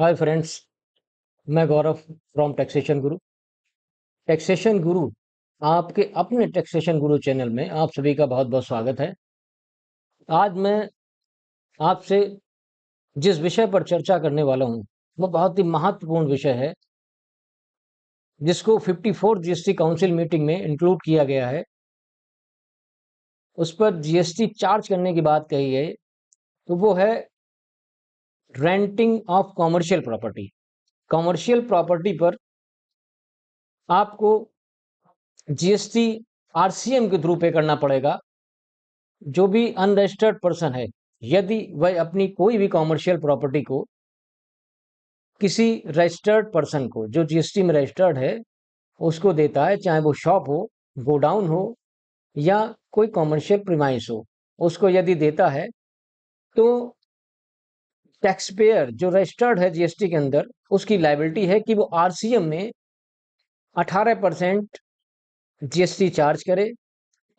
Hi friends, मैं गौरव from taxation Guru. Taxation गुरु आपके अपने टैक्सेशन गुरु चैनल में आप सभी का बहुत बहुत स्वागत है। आज मैं आपसे जिस विषय पर चर्चा करने वाला हूं वो बहुत ही महत्वपूर्ण विषय है, जिसको 54 जीएसटी काउंसिल मीटिंग में इंक्लूड किया गया है। उस पर जीएसटी चार्ज करने की बात कही है, तो वो है renting of commercial property. Commercial property पर आपको जीएसटी आरसीएम के थ्रू पे करना पड़ेगा। जो भी अनरजिस्टर्ड पर्सन है, यदि वह अपनी कोई भी कॉमर्शियल प्रॉपर्टी को किसी रजिस्टर्ड पर्सन को, जो जीएसटी में रजिस्टर्ड है, उसको देता है, चाहे वो शॉप हो, गोडाउन हो या कोई कॉमर्शियल प्रीमाइस हो, उसको यदि देता है तो टैक्स पेयर जो रजिस्टर्ड है जीएसटी के अंदर, उसकी लायबिलिटी है कि वो आरसीएम में 18% जीएसटी चार्ज करे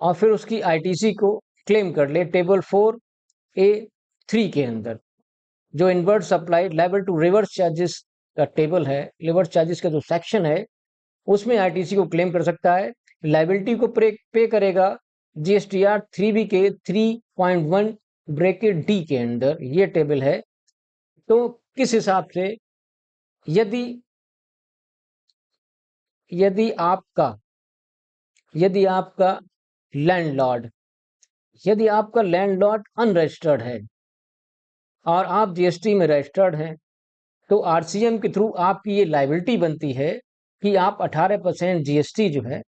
और फिर उसकी आईटीसी को क्लेम कर ले टेबल 4A3 के अंदर। जो inward supplied liable to reverse charges का टेबल है, रिवर्स चार्जेस का जो सेक्शन है, उसमें आईटीसी को क्लेम कर सकता है। लाइबिलिटी को पे करेगा जीएसटीआर 3B के 3.1 ब्रैकेट डी के अंदर, ये टेबल है। तो किस हिसाब से यदि यदि आपका यदि आपका लैंडलॉर्ड यदि आपका लैंडलॉर्ड अनरजिस्टर्ड है और आप जीएसटी में रजिस्टर्ड हैं, तो आरसीएम के थ्रू आपकी ये लायबिलिटी बनती है कि आप 18% जीएसटी जो है,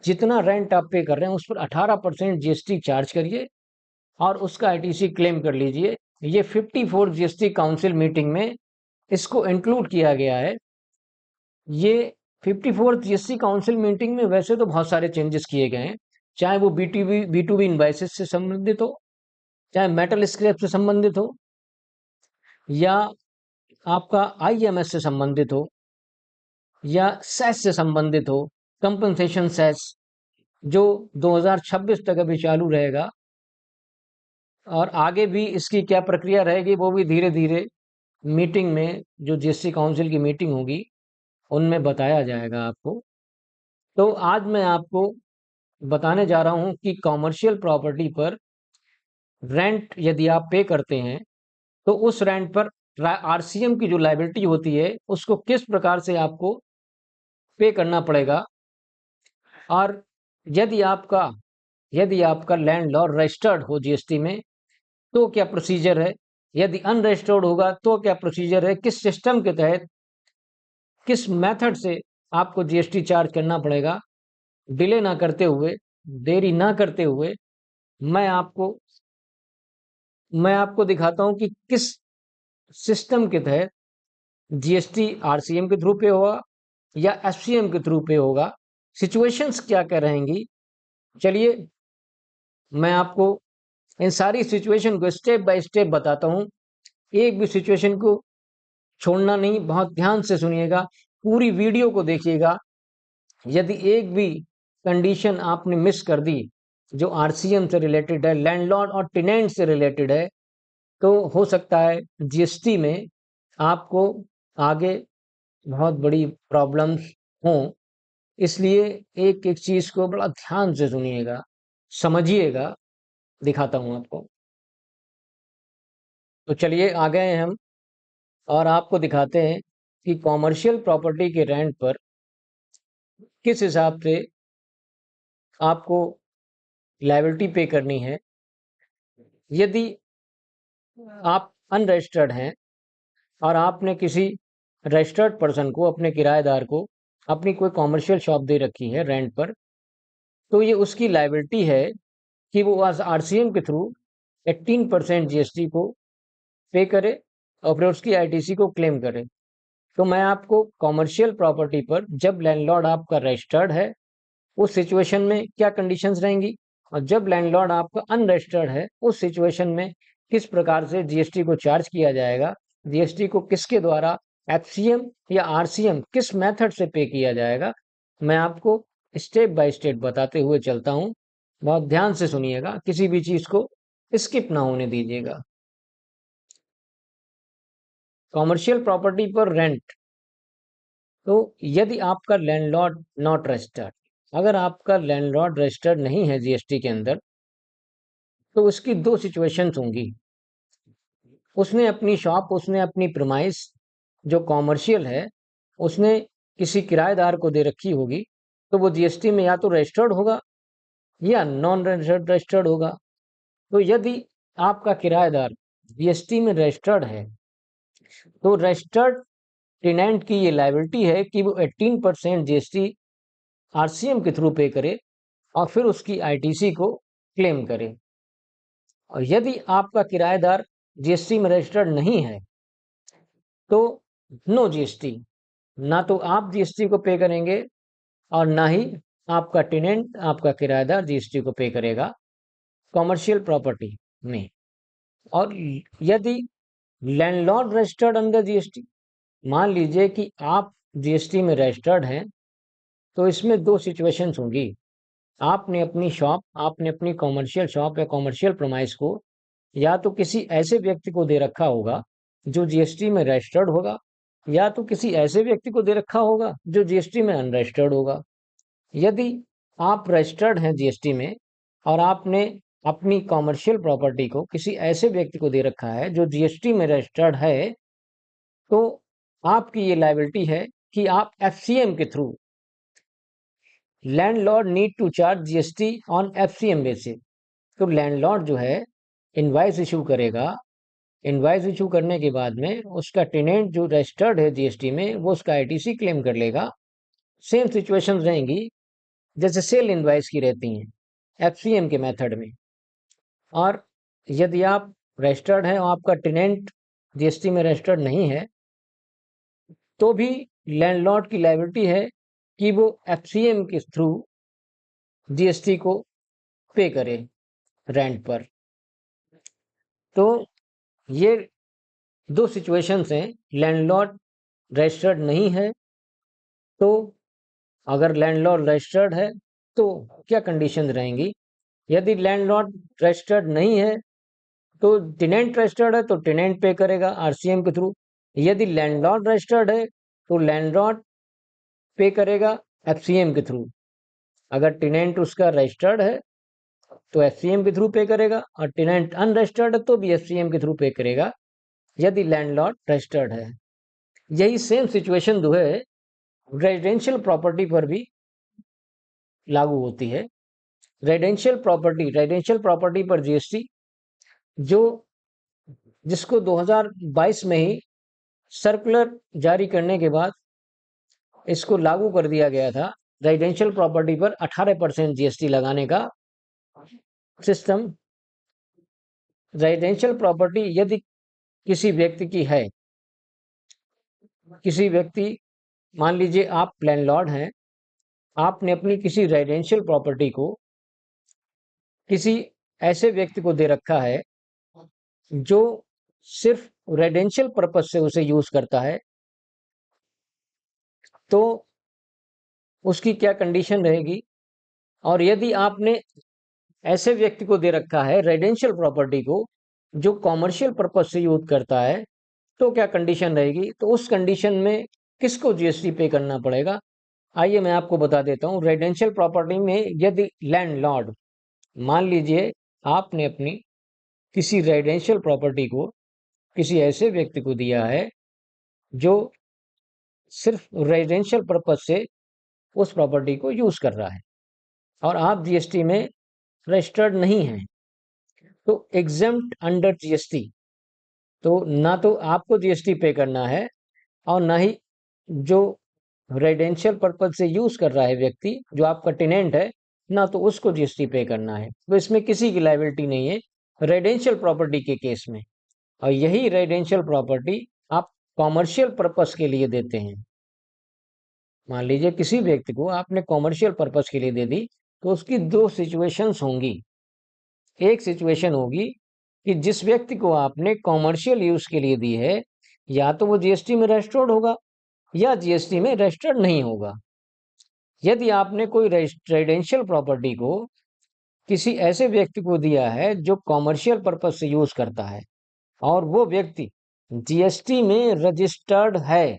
जितना रेंट आप पे कर रहे हैं उस पर 18% जीएसटी चार्ज करिए और उसका आईटीसी क्लेम कर लीजिए। ये 54 जीएसटी काउंसिल मीटिंग में इसको इंक्लूड किया गया है। ये 54 जीएसटी काउंसिल मीटिंग में वैसे तो बहुत सारे चेंजेस किए गए हैं, चाहे वो बी टू बी इनवाइसेस से संबंधित हो, चाहे मेटल स्क्रैप से संबंधित हो, या आपका आईएमएस से संबंधित हो, या सेस से संबंधित हो, कंपनसेशन सेस, जो 2026 तक अभी चालू रहेगा। और आगे भी इसकी क्या प्रक्रिया रहेगी वो भी धीरे धीरे मीटिंग में, जो जीएसटी काउंसिल की मीटिंग होगी, उनमें बताया जाएगा आपको। तो आज मैं आपको बताने जा रहा हूं कि कॉमर्शियल प्रॉपर्टी पर रेंट यदि आप पे करते हैं, तो उस रेंट पर आरसीएम की जो लायबिलिटी होती है उसको किस प्रकार से आपको पे करना पड़ेगा। और यदि आपका यदि आपका लैंडलॉर्ड रजिस्टर्ड हो जीएसटी में, तो क्या प्रोसीजर है। यदि अनरजिस्टर्ड होगा तो क्या प्रोसीजर है, किस सिस्टम के तहत, किस मेथड से आपको जीएसटी चार्ज करना पड़ेगा। डिले ना करते हुए, देरी ना करते हुए, मैं आपको मैं आपको दिखाता हूं कि किस सिस्टम के तहत जीएसटी आरसीएम के थ्रू पे होगा या एफसीएम के थ्रू पे होगा। सिचुएशंस क्या क्या रहेंगी, चलिए मैं आपको इन सारी सिचुएशन को स्टेप बाय स्टेप बताता हूं। एक भी सिचुएशन को छोड़ना नहीं, बहुत ध्यान से सुनिएगा, पूरी वीडियो को देखिएगा। यदि एक भी कंडीशन आपने मिस कर दी जो आरसीएम से रिलेटेड है, लैंडलॉर्ड और टेनेंट से रिलेटेड है, तो हो सकता है जीएसटी में आपको आगे बहुत बड़ी प्रॉब्लम्स हों। इसलिए एक एक चीज को बड़ा ध्यान से सुनिएगा, समझिएगा। दिखाता हूं आपको। तो चलिए आ गए हैं हम और आपको दिखाते हैं कि कॉमर्शियल प्रॉपर्टी के रेंट पर किस हिसाब से आपको लायबिलिटी पे करनी है। यदि आप अनरजिस्टर्ड हैं और आपने किसी रजिस्टर्ड पर्सन को, अपने किराएदार को, अपनी कोई कॉमर्शियल शॉप दे रखी है रेंट पर, तो ये उसकी लायबिलिटी है कि वो आरसीएम के थ्रू 18% जीएसटी को पे करे और फिर उसकी आईटीसी को क्लेम करे। तो मैं आपको कॉमर्शियल प्रॉपर्टी पर जब लैंडलॉर्ड आपका रजिस्टर्ड है, उस सिचुएशन में क्या कंडीशंस रहेंगी, और जब लैंडलॉर्ड आपका अनरजिस्टर्ड है उस सिचुएशन में किस प्रकार से जीएसटी को चार्ज किया जाएगा, जीएसटी को किसके द्वारा, एफसीएम या आरसीएम, किस मेथड से पे किया जाएगा। मैं आपको स्टेप बाय स्टेप बताते हुए चलता हूं, बहुत ध्यान से सुनिएगा, किसी भी चीज को स्किप ना होने दीजिएगा। कॉमर्शियल प्रॉपर्टी पर रेंट। तो यदि आपका लैंडलॉर्ड नॉट रजिस्टर्ड, अगर आपका लैंडलॉर्ड रजिस्टर्ड नहीं है जीएसटी के अंदर, तो उसकी दो सिचुएशंस होंगी। उसने अपनी शॉप, उसने अपनी प्रीमाइस जो कॉमर्शियल है, उसने किसी किराएदार को दे रखी होगी, तो वो जीएसटी में या तो रजिस्टर्ड होगा या नॉन रजिस्टर्ड होगा। तो यदि आपका किराएदार जीएसटी में रजिस्टर्ड है, तो रजिस्टर्ड टेनेंट की ये लायबिलिटी है कि वो 18% जीएसटी आरसीएम के थ्रू पे करे और फिर उसकी आईटीसी को क्लेम करे। और यदि आपका किराएदार जीएसटी में रजिस्टर्ड नहीं है, तो नो जीएसटी, ना तो आप जीएसटी को पे करेंगे और ना ही आपका टेनेंट, आपका किराएदार जीएसटी को पे करेगा कॉमर्शियल प्रॉपर्टी में। और यदि लैंडलॉर्ड रजिस्टर्ड अंडर जीएसटी, मान लीजिए कि आप जीएसटी में रजिस्टर्ड हैं, तो इसमें दो सिचुएशंस होंगी। आपने अपनी शॉप, आपने अपनी कॉमर्शियल शॉप या कॉमर्शियल प्रीमाइस को या तो किसी ऐसे व्यक्ति को दे रखा होगा जो जीएसटी में रजिस्टर्ड होगा, या तो किसी ऐसे व्यक्ति को दे रखा होगा जो जीएसटी में अनरजिस्टर्ड होगा। यदि आप रजिस्टर्ड हैं जीएसटी में और आपने अपनी कॉमर्शियल प्रॉपर्टी को किसी ऐसे व्यक्ति को दे रखा है जो जीएसटी में रजिस्टर्ड है, तो आपकी ये लायबिलिटी है कि आप एफसीएम के through, landlord need to charge GST on FCM basis. तो लैंडलॉर्ड जो है इनवाइस इशू करेगा, इनवाइस इशू करने के बाद में उसका टेनेंट जो रजिस्टर्ड है जीएसटी में, वो उसका आईटीसी क्लेम कर लेगा। सेम सिचुएशंस रहेंगी जैसे सेल इनवाइस की रहती हैं एफसीएम के मेथड में। और यदि आप रजिस्टर्ड हैं और आपका टेनेंट जीएसटी में रजिस्टर्ड नहीं है, तो भी लैंडलॉर्ड की लायबिलिटी है कि वो एफसीएम के थ्रू जीएसटी को पे करे रेंट पर। तो ये दो सिचुएशंस हैं। लैंडलॉर्ड रजिस्टर्ड नहीं है, तो अगर लैंडलॉर्ड रजिस्टर्ड है तो क्या कंडीशन रहेंगी। यदि लैंडलॉर्ड रजिस्टर्ड नहीं है, तो टेनेंट रजिस्टर्ड है तो टेनेंट पे करेगा आरसीएम के थ्रू। यदि लैंडलॉर्ड रजिस्टर्ड है तो लैंडलॉर्ड पे करेगा एफसीएम के थ्रू। अगर टेनेंट उसका रजिस्टर्ड है तो एफसीएम के थ्रू पे करेगा, और टेनेंट अनरजिस्टर्ड है तो भी एफसीएम के थ्रू पे करेगा यदि लैंडलॉर्ड रजिस्टर्ड है। यही सेम सिचुएशन जो है रेजिडेंशियल प्रॉपर्टी पर भी लागू होती है। रेजिडेंशियल प्रॉपर्टी पर जीएसटी जो जिसको 2022 में ही सर्कुलर जारी करने के बाद इसको लागू कर दिया गया था। रेजिडेंशियल प्रॉपर्टी पर 18% जीएसटी लगाने का सिस्टम। रेजिडेंशियल प्रॉपर्टी यदि किसी व्यक्ति की है, किसी व्यक्ति, मान लीजिए आप लैंडलॉर्ड हैं, आपने अपनी किसी रेजिडेंशियल प्रॉपर्टी को किसी ऐसे व्यक्ति को दे रखा है जो सिर्फ रेजिडेंशियल पर्पज से उसे यूज करता है, तो उसकी क्या कंडीशन रहेगी। और यदि आपने ऐसे व्यक्ति को दे रखा है रेजिडेंशियल प्रॉपर्टी को जो कॉमर्शियल पर्पज से यूज करता है, तो क्या कंडीशन रहेगी। तो उस कंडीशन में किसको जीएसटी पे करना पड़ेगा, आइए मैं आपको बता देता हूँ। रेजिडेंशियल प्रॉपर्टी में यदि लैंडलॉर्ड, मान लीजिए आपने अपनी किसी रेजिडेंशियल प्रॉपर्टी को किसी ऐसे व्यक्ति को दिया है जो सिर्फ रेजिडेंशियल पर्पज से उस प्रॉपर्टी को यूज कर रहा है, और आप जीएसटी में रजिस्टर्ड नहीं हैं, तो एग्जेम्प्ट अंडर जीएसटी। तो ना तो आपको जीएसटी पे करना है और ना ही जो रेजिडेंशियल पर्पज से यूज कर रहा है व्यक्ति, जो आपका टेनेंट है, ना तो उसको जीएसटी पे करना है। तो इसमें किसी की लायबिलिटी नहीं है रेजिडेंशियल प्रॉपर्टी के केस में। और यही रेजिडेंशियल प्रॉपर्टी आप कॉमर्शियल पर्पस के लिए देते हैं। मान लीजिए किसी व्यक्ति को आपने कॉमर्शियल पर्पस के लिए दे दी, तो उसकी दो सिचुएशंस होंगी। एक सिचुएशन होगी कि जिस व्यक्ति को आपने कॉमर्शियल यूज के लिए दी है, या तो वो जीएसटी में रजिस्टर्ड होगा या जीएसटी में रजिस्टर्ड नहीं होगा। यदि आपने कोई रेजिडेंशियल प्रॉपर्टी को किसी ऐसे व्यक्ति को दिया है जो कॉमर्शियल पर्पज से यूज करता है, और वो व्यक्ति जीएसटी में रजिस्टर्ड है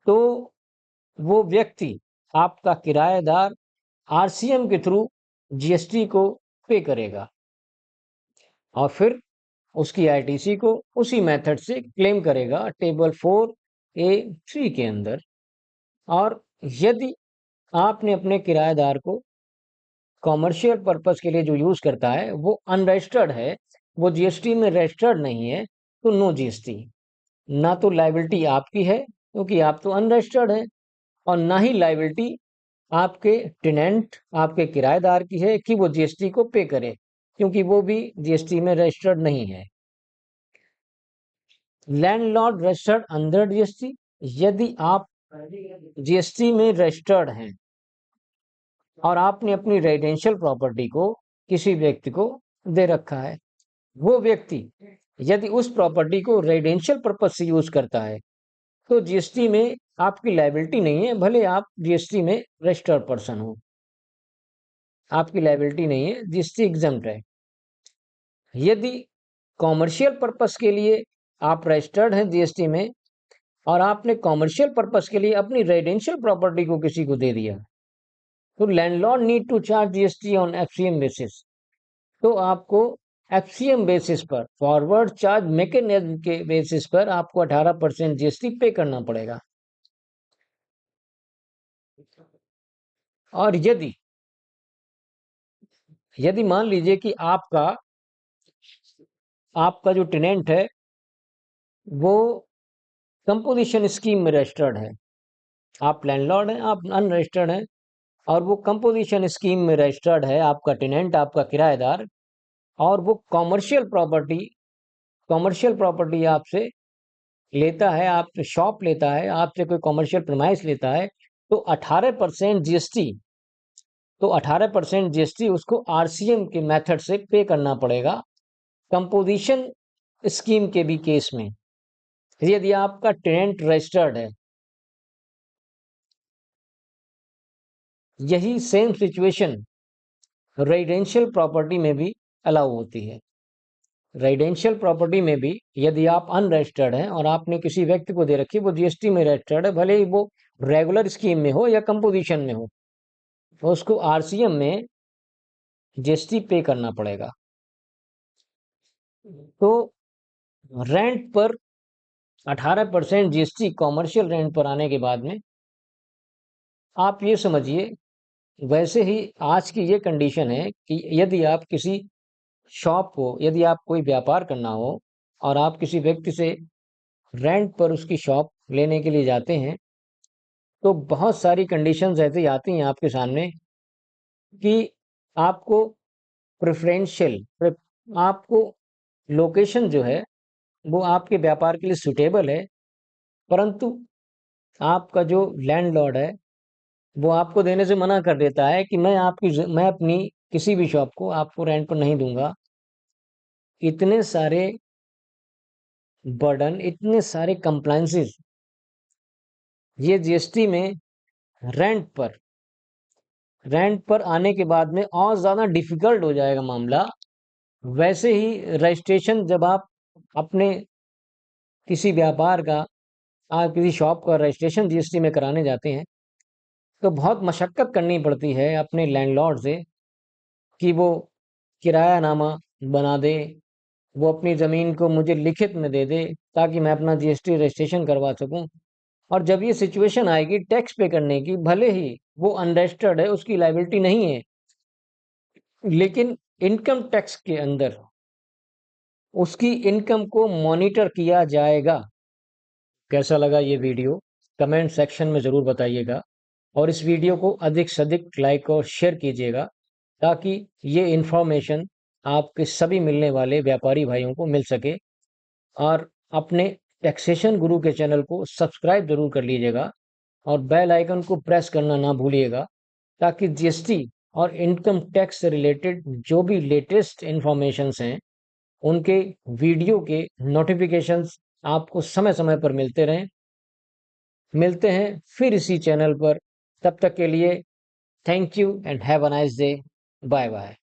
तो वो व्यक्ति, आपका किराएदार, आरसीएम के थ्रू जीएसटी को पे करेगा और फिर उसकी आईटीसी को उसी मेथड से क्लेम करेगा टेबल 4A3 के अंदर। और यदि आपने अपने किराएदार को कॉमर्शियल पर्पस के लिए जो यूज करता है वो अनरजिस्टर्ड है, वो जीएसटी में रजिस्टर्ड नहीं है, तो नो जीएसटी। ना तो लायबिलिटी आपकी है क्योंकि आप तो अनरजिस्टर्ड है, और ना ही लायबिलिटी आपके टेनेंट, आपके किराएदार की है कि वो जीएसटी को पे करे, क्योंकि वो भी जीएसटी में रजिस्टर्ड नहीं है। लैंडलॉर्ड रजिस्टर्ड अंडर जीएसटी, यदि आप जीएसटी में रजिस्टर्ड हैं और आपने अपनी रेजिडेंशियल प्रॉपर्टी को किसी व्यक्ति को दे रखा है, वो व्यक्ति यदि उस प्रॉपर्टी को रेजिडेंशियल पर्पज से यूज करता है तो जीएसटी में आपकी लायबिलिटी नहीं है, भले आप जीएसटी में रजिस्टर्ड पर्सन हो, आपकी लायबिलिटी नहीं है, जीएसटी एग्जम्प्ट है। यदि कॉमर्शियल पर्पस के लिए आप रजिस्टर्ड हैं जीएसटी में और आपने कॉमर्शियल पर्पस के लिए अपनी रेजिडेंशियल प्रॉपर्टी को किसी को दे दिया, तो landlord need to charge GST on FCM basis. तो आपको एफसीएम बेसिस पर, फॉरवर्ड चार्ज मैकेनिज्म के बेसिस पर आपको 18% जीएसटी पे करना पड़ेगा। और यदि यदि मान लीजिए कि आपका जो टेनेंट है वो कंपोजिशन स्कीम में रजिस्टर्ड है, आप लैंडलॉर्ड हैं, आप अनरजिस्टर्ड हैं, और वो कंपोजिशन स्कीम में रजिस्टर्ड है आपका टेनेंट, आपका किराएदार, और वो कॉमर्शियल प्रॉपर्टी आपसे लेता है, आपसे शॉप लेता है, आपसे कोई कॉमर्शियल प्रीमाइस लेता है, तो 18% जीएसटी, तो 18% जीएसटी उसको आरसीएम के मेथड से पे करना पड़ेगा कंपोजिशन स्कीम के भी केस में, यदि आपका टेनेंट रजिस्टर्ड है। यही सेम सिचुएशन रेजिडेंशियल प्रॉपर्टी में भी अलाउ होती है। रेजिडेंशियल प्रॉपर्टी में भी यदि आप अनरजिस्टर्ड हैं और आपने किसी व्यक्ति को दे रखी, वो जीएसटी में रजिस्टर्ड है, भले ही वो रेगुलर स्कीम में हो या कंपोजिशन में हो, तो उसको आरसीएम में जीएसटी पे करना पड़ेगा। तो रेंट पर 18% जीएसटी कॉमर्शियल रेंट पर आने के बाद में आप ये समझिए, वैसे ही आज की ये कंडीशन है कि यदि आप किसी शॉप को, यदि आप कोई व्यापार करना हो और आप किसी व्यक्ति से रेंट पर उसकी शॉप लेने के लिए जाते हैं, तो बहुत सारी कंडीशंस ऐसी आती हैं आपके सामने कि आपको प्रेफरेंशियल, आपको लोकेशन जो है वो आपके व्यापार के लिए सुटेबल है, परंतु आपका जो लैंडलॉर्ड है वो आपको देने से मना कर देता है कि मैं अपनी किसी भी शॉप को आपको रेंट पर नहीं दूंगा। इतने सारे बर्डन, इतने सारे कंप्लायंसेस, ये जीएसटी में रेंट पर आने के बाद में और ज़्यादा डिफिकल्ट हो जाएगा मामला। वैसे ही रजिस्ट्रेशन जब आप अपने किसी व्यापार का, आप किसी शॉप का रजिस्ट्रेशन जीएसटी में कराने जाते हैं, तो बहुत मशक्कत करनी पड़ती है अपने लैंडलॉर्ड से कि वो किरायानामा बना दे, वो अपनी ज़मीन को मुझे लिखित में दे दे ताकि मैं अपना जीएसटी रजिस्ट्रेशन करवा सकूं। और जब ये सिचुएशन आएगी टैक्स पे करने की, भले ही वो अनरजिस्टर्ड है, उसकी लायबिलिटी नहीं है, लेकिन इनकम टैक्स के अंदर उसकी इनकम को मॉनिटर किया जाएगा। कैसा लगा ये वीडियो कमेंट सेक्शन में ज़रूर बताइएगा, और इस वीडियो को अधिक से अधिक लाइक और शेयर कीजिएगा ताकि ये इन्फॉर्मेशन आपके सभी मिलने वाले व्यापारी भाइयों को मिल सके। और अपने टैक्सेशन गुरु के चैनल को सब्सक्राइब जरूर कर लीजिएगा और बेल आइकन को प्रेस करना ना भूलिएगा, ताकि जीएसटी और इनकम टैक्स से रिलेटेड जो भी लेटेस्ट इन्फॉर्मेशंस हैं उनके वीडियो के नोटिफिकेशंस आपको समय समय पर मिलते रहें। मिलते हैं फिर इसी चैनल पर, तब तक के लिए thank you and have a nice day. Bye bye.